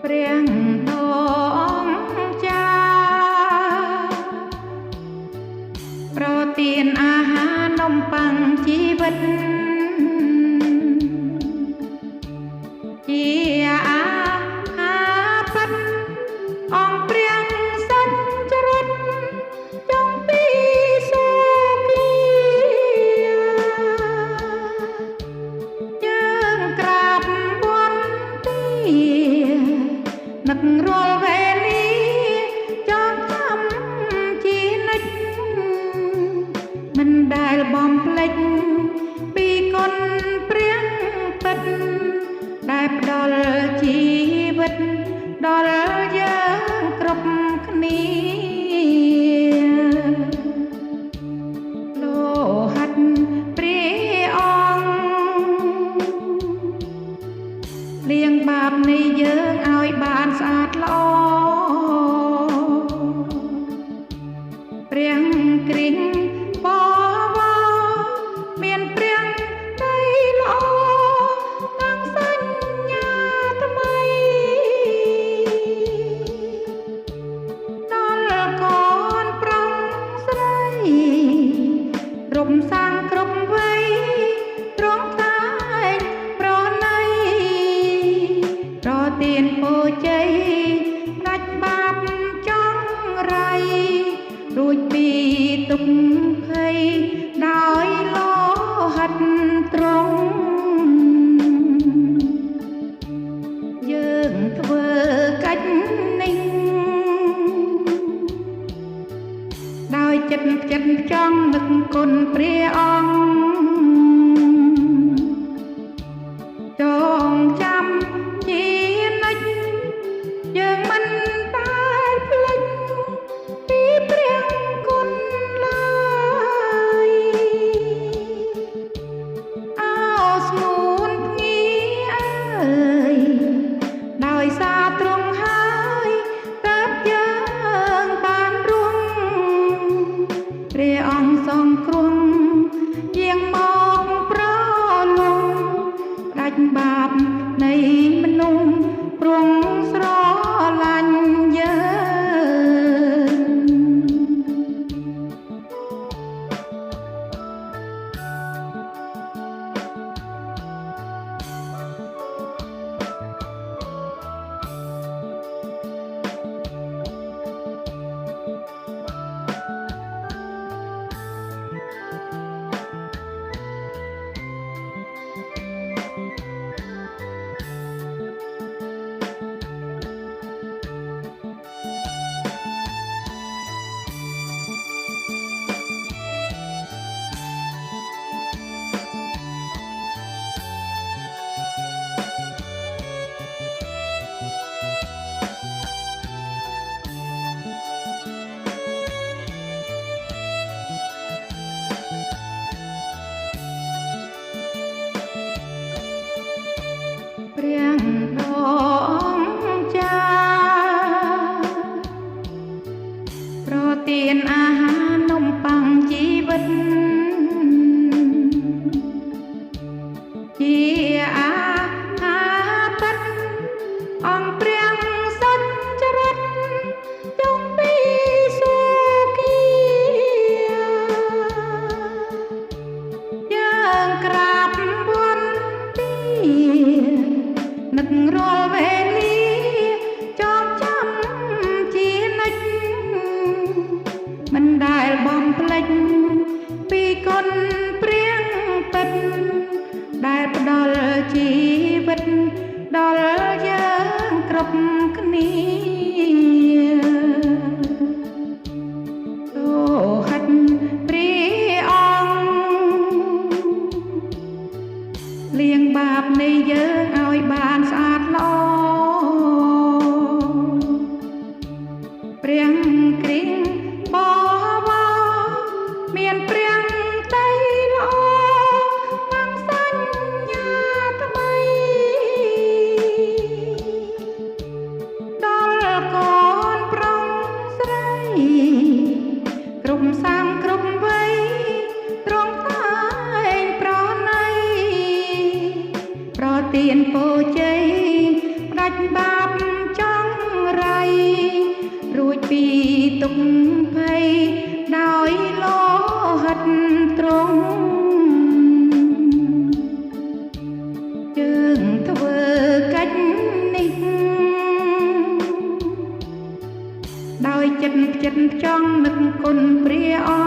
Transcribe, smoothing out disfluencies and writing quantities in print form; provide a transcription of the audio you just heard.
ព្រះធម្មចាប្រទានអាហារនំប៉័ងជីវិតជាអាហារពិតអង្គព្រះសច្ចរិតចុងពីសូគីយើងក្រាបវន្ទានឹករាល់វេលាចងចាំជានិច្ចមិនដែលបំភ្លេចពីគុណព្រះពិតដែលផ្ដល់ជីវិតដល់យើងគ្រប់គ្នាលោហិតព្រះអង្គលាងបាបនៃយើងឲ្យបានស្អាតល្អព្រះគ្រីស្ទបវរមានព្រះដៃល្អតាំងសញ្ញាថ្មីដល់កូនប្រុសស្រីរំសាំងគ្រប់វ័យទ្រង់តែងប្រណីប្រទានពរជ័យដាច់បាបចង្រៃរួចពីទុក្ខភ័យដោយលោហិតទ្រង់យើងធ្វើកិច្ចនេះដោយចិត្តផ្ចិតផ្ចង់នឹកគុណព្រះអង្គចងចាំជានិច្ចយើងមិនដែលភ្លេចពីព្រះគុណឡើយអោស្ងួនភ្ងាអើយដោយសារទ្រង់ហើយទើបយើងបានរស់ព្រះអង្គសង្គ្រោះយាងមកប្រលំដាច់បាបនៃមនុស្សព្រងស្រឡាញ់យើង ទ្រង់យើងធ្វើកិច្ចនេះដោយចិត្តផ្ចិតផ្ចង់នឹកគុណព្រះអង្គ